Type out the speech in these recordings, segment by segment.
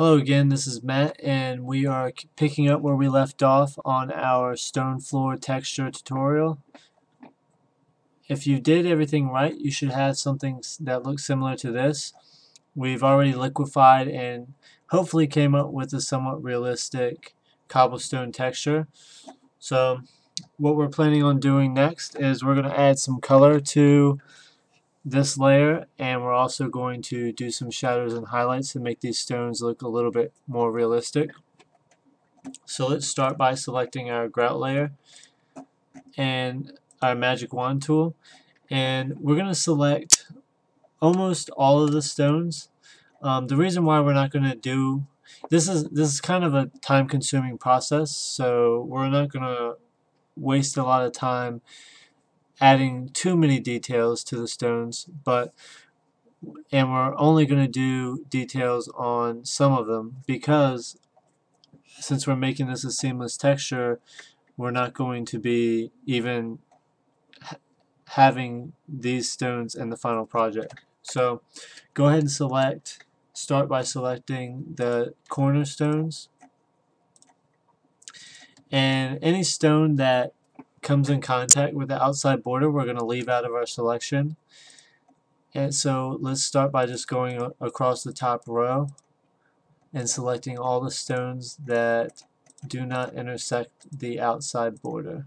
Hello again, this is Matt, and we are picking up where we left off on our stone floor texture tutorial. If you did everything right, you should have something that looks similar to this. We've already liquefied and hopefully came up with a somewhat realistic cobblestone texture. So what we're planning on doing next is we're going to add some color to this layer, and we're also going to do some shadows and highlights to make these stones look a little bit more realistic. So let's start by selecting our grout layer and our magic wand tool, and we're going to select almost all of the stones. The reason why we're not going to do this is kind of a time-consuming process, so we're not going to waste a lot of time adding too many details to the stones, and we're only going to do details on some of them because since we're making this a seamless texture, we're not going to be even having these stones in the final project. So go ahead and start by selecting the cornerstones, and any stone that comes in contact with the outside border we're going to leave out of our selection. And so let's start by just going across the top row and selecting all the stones that do not intersect the outside border.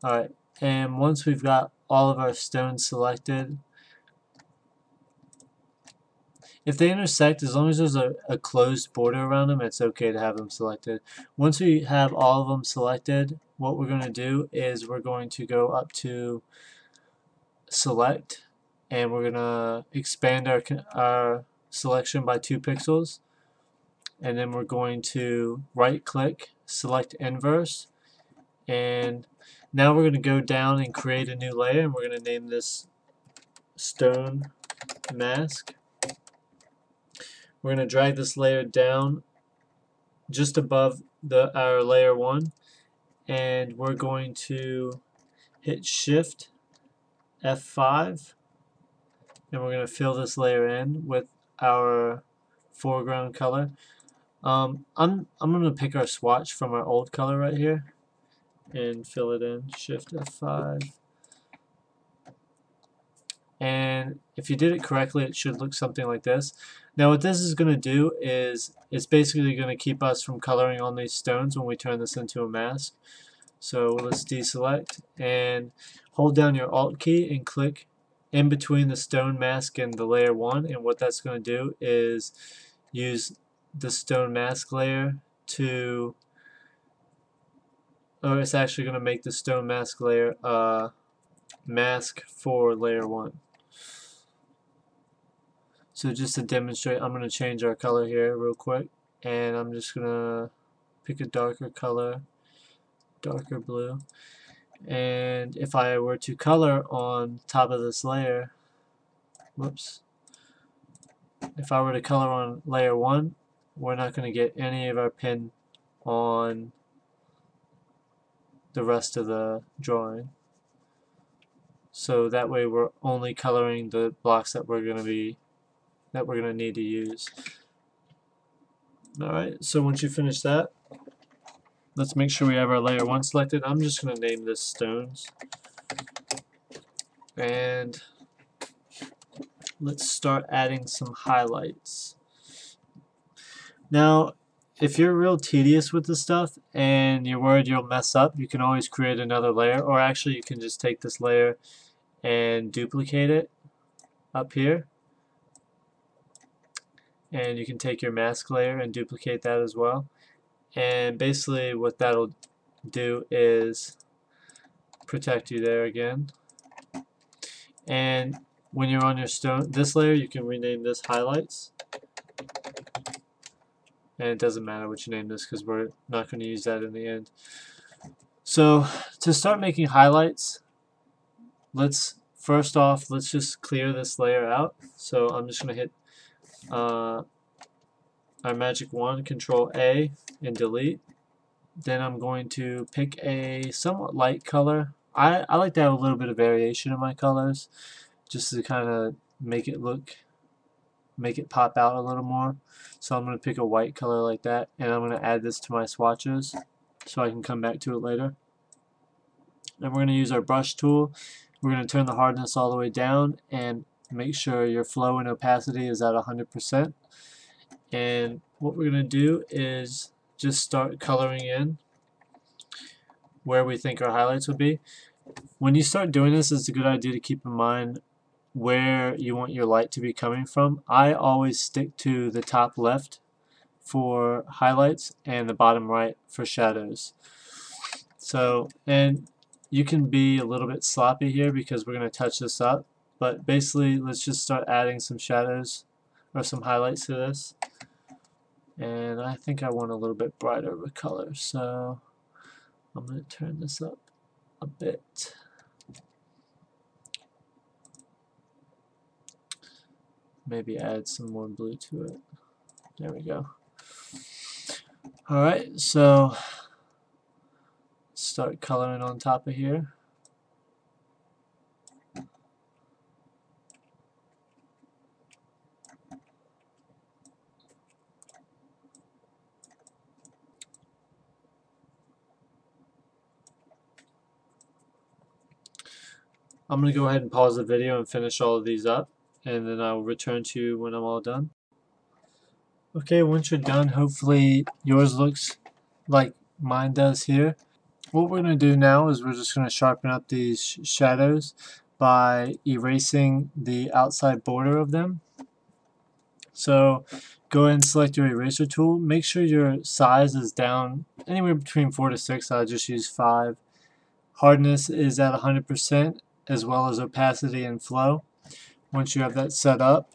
Alright, and once we've got all of our stones selected, if they intersect, as long as there's a closed border around them, it's okay to have them selected. Once we have all of them selected, what we're going to do is we're going to go up to select, and we're going to expand our selection by 2 pixels, and then we're going to right click, select inverse, and now we're going to go down and create a new layer, and we're going to name this stone mask. We're going to drag this layer down just above our layer 1, and we're going to hit shift F5, and we're going to fill this layer in with our foreground color. I'm going to pick our swatch from our old color right here and fill it in. Shift F5. And if you did it correctly, it should look something like this. Now what this is going to do is it's basically going to keep us from coloring on these stones when we turn this into a mask. So let's deselect and hold down your Alt key and click in between the stone mask and the layer 1, and what that's going to do is use the stone mask layer to, or it's actually going to make the stone mask layer mask for layer 1. So just to demonstrate, I'm going to change our color here real quick, and I'm just going to pick a darker color, darker blue, and if I were to color on top of this layer, whoops, if I were to color on layer 1, we're not going to get any of our pin on the rest of the drawing. So that way we're only coloring the blocks that we're going to need to use. Alright, so once you finish that, let's make sure we have our layer 1 selected. I'm just going to name this stones. And let's start adding some highlights. Now, if you're real tedious with this stuff and you're worried you'll mess up, you can always create another layer, or actually you can just take this layer and duplicate it up here, and you can take your mask layer and duplicate that as well, and basically what that'll do is protect you there again. And when you're on your this layer, you can rename this highlights, and it doesn't matter what you name this because we're not going to use that in the end. So to start making highlights, first off, let's just clear this layer out. So I'm just going to hit our magic wand, Control A, and delete. Then I'm going to pick a somewhat light color. I like to have a little bit of variation in my colors just to kind of make it pop out a little more. So I'm going to pick a white color like that, and I'm going to add this to my swatches so I can come back to it later. And we're going to use our brush tool. We're going to turn the hardness all the way down and make sure your flow and opacity is at 100%. And what we're going to do is just start coloring in where we think our highlights would be. When you start doing this, it's a good idea to keep in mind where you want your light to be coming from. I always stick to the top left for highlights and the bottom right for shadows. So, and you can be a little bit sloppy here because we're going to touch this up, but basically let's just start adding some shadows or some highlights to this. And I think I want a little bit brighter of a color, so I'm going to turn this up a bit. Maybe add some more blue to it. There we go. Alright, so start coloring on top of here. I'm going to go ahead and pause the video and finish all of these up, and then I'll return to you when I'm all done. Okay, once you're done, hopefully yours looks like mine does here. What we're going to do now is we're just going to sharpen up these shadows by erasing the outside border of them. So go ahead and select your eraser tool. Make sure your size is down anywhere between 4 to 6. I'll just use 5. Hardness is at 100%, as well as opacity and flow. Once you have that set up,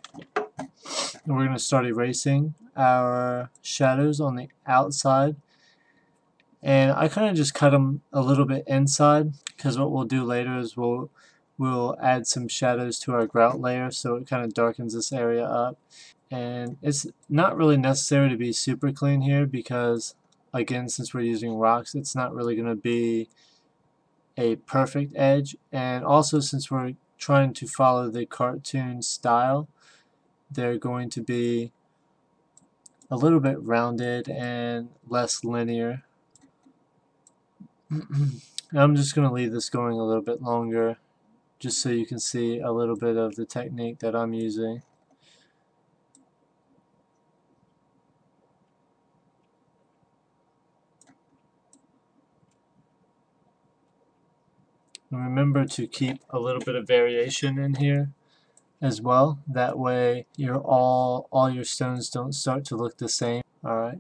we're going to start erasing our shadows on the outside. And I kind of just cut them a little bit inside, because what we'll do later is we'll add some shadows to our grout layer, so it kind of darkens this area up. And it's not really necessary to be super clean here because, again, since we're using rocks, it's not really going to be a perfect edge. And also, since we're trying to follow the cartoon style, they're going to be a little bit rounded and less linear. I'm just going to leave this going a little bit longer just so you can see a little bit of the technique that I'm using. And remember to keep a little bit of variation in here as well. That way all your stones don't start to look the same. Alright.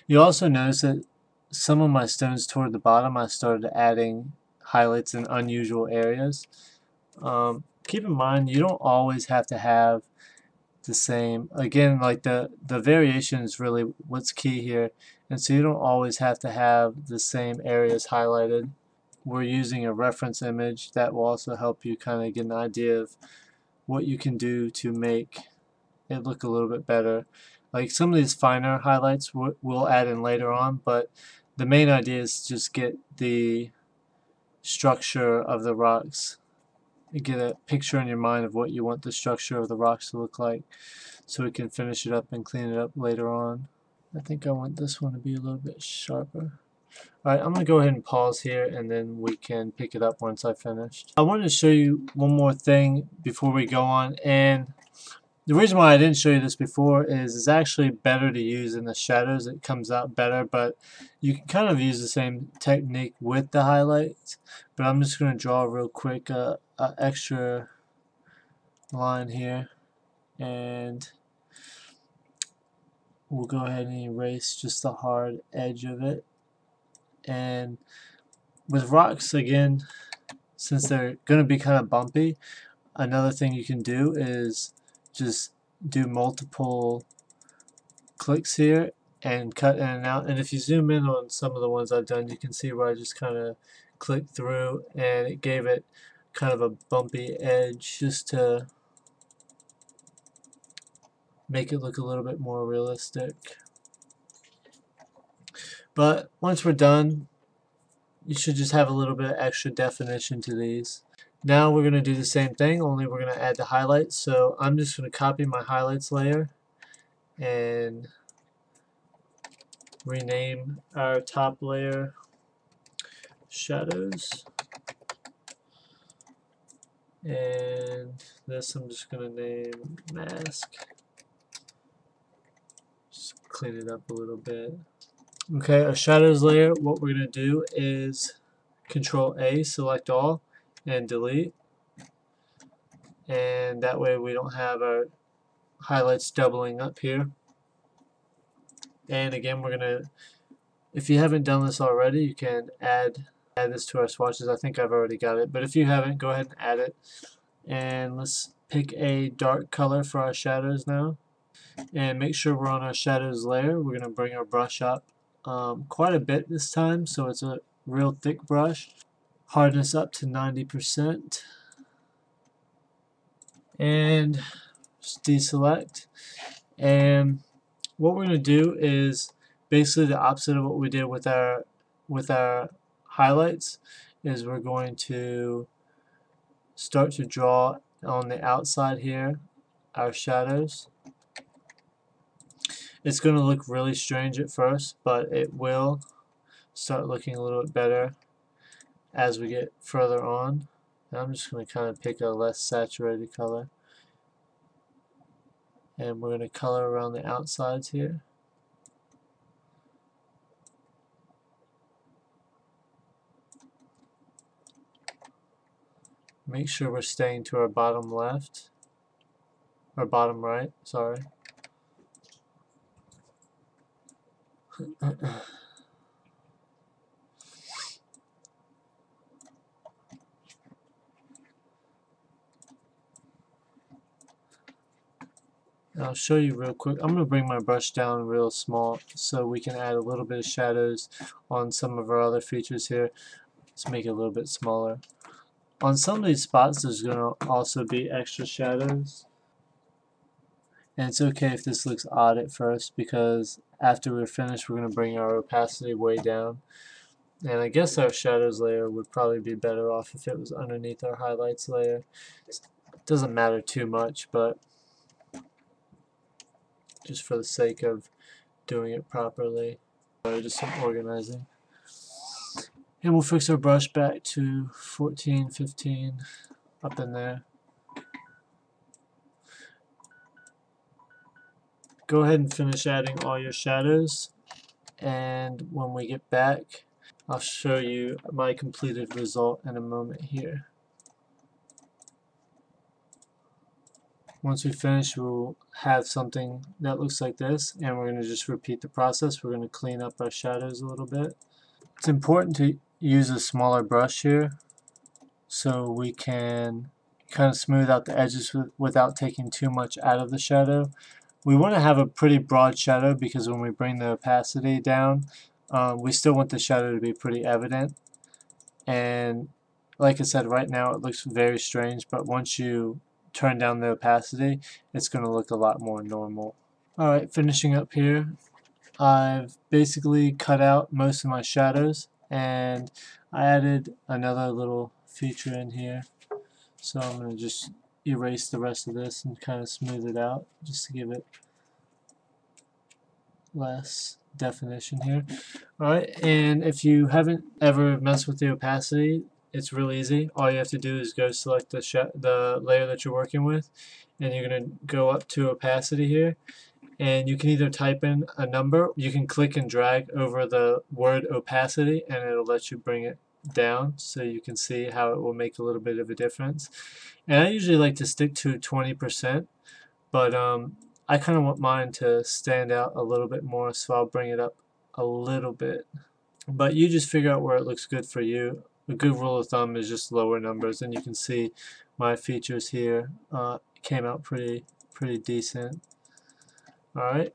You also notice that some of my stones toward the bottom I started adding highlights in unusual areas. Keep in mind you don't always have to have the same. Again, like the variation is really what's key here, and so you don't always have to have the same areas highlighted. We're using a reference image that will also help you kind of get an idea of what you can do to make it look a little bit better. Like some of these finer highlights we'll add in later on, but the main idea is just get the structure of the rocks. Get a picture in your mind of what you want the structure of the rocks to look like, so we can finish it up and clean it up later on. I think I want this one to be a little bit sharper. Alright, I'm going to go ahead and pause here and then we can pick it up once I've finished. I wanted to show you one more thing before we go on, and the reason why I didn't show you this before is it's actually better to use in the shadows. It comes out better, but you can kind of use the same technique with the highlights. But I'm just going to draw real quick a extra line here, and we'll go ahead and erase just the hard edge of it. And with rocks, again, since they're going to be kind of bumpy, another thing you can do is just do multiple clicks here and cut in and out. And if you zoom in on some of the ones I've done, you can see where I just kind of clicked through and it gave it kind of a bumpy edge just to make it look a little bit more realistic. But once we're done, you should just have a little bit of extra definition to these. Now we're going to do the same thing, only we're going to add the highlights. So I'm just going to copy my highlights layer and rename our top layer shadows. And this I'm just going to name mask. Just clean it up a little bit. Okay, our shadows layer, what we're going to do is Control A, select all, and delete. And that way we don't have our highlights doubling up here. And again, we're going to, if you haven't done this already, you can add this to our swatches. I think I've already got it, but if you haven't, go ahead and add it. And let's pick a dark color for our shadows now. And make sure we're on our shadows layer. We're going to bring our brush up quite a bit this time, so it's a real thick brush. Hardness up to 90%. And just deselect. And what we're going to do is basically the opposite of what we did with our highlights. Is we're going to start to draw on the outside here our shadows. It's going to look really strange at first, but it will start looking a little bit better as we get further on. And I'm just going to kind of pick a less saturated color. And we're going to color around the outsides here. Make sure we're staying to our bottom left, or bottom right, sorry. I'll show you real quick. I'm going to bring my brush down real small so we can add a little bit of shadows on some of our other features here. Let's make it a little bit smaller. On some of these spots there's going to also be extra shadows. And it's okay if this looks odd at first, because after we're finished we're going to bring our opacity way down. And I guess our shadows layer would probably be better off if it was underneath our highlights layer. It doesn't matter too much, but just for the sake of doing it properly, just some organizing. And we'll fix our brush back to 14, 15, up in there. Go ahead and finish adding all your shadows, and when we get back I'll show you my completed result in a moment here. Once we finish, we'll have something that looks like this, and we're going to just repeat the process. We're going to clean up our shadows a little bit. It's important to use a smaller brush here so we can kind of smooth out the edges without taking too much out of the shadow. We want to have a pretty broad shadow because when we bring the opacity down, we still want the shadow to be pretty evident. And like I said, right now it looks very strange, but once you turn down the opacity, it's going to look a lot more normal. Alright, finishing up here, I've basically cut out most of my shadows, and I added another little feature in here. So I'm going to just erase the rest of this and kind of smooth it out just to give it less definition here. Alright, and if you haven't ever messed with the opacity, it's real easy. All you have to do is go select the layer that you're working with, and you're going to go up to opacity here, and you can either type in a number, you can click and drag over the word opacity and it'll let you bring it down so you can see how it will make a little bit of a difference. And I usually like to stick to 20%, but I kind of want mine to stand out a little bit more, so I'll bring it up a little bit. But you just figure out where it looks good for you. A good rule of thumb is just lower numbers, and you can see my features here came out pretty decent. Alright,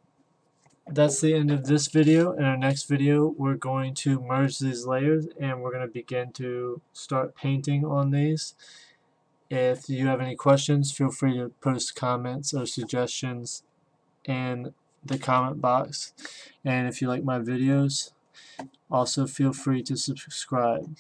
that's the end of this video. In our next video we're going to merge these layers and we're going to begin to start painting on these. If you have any questions, feel free to post comments or suggestions in the comment box. And if you like my videos, also feel free to subscribe.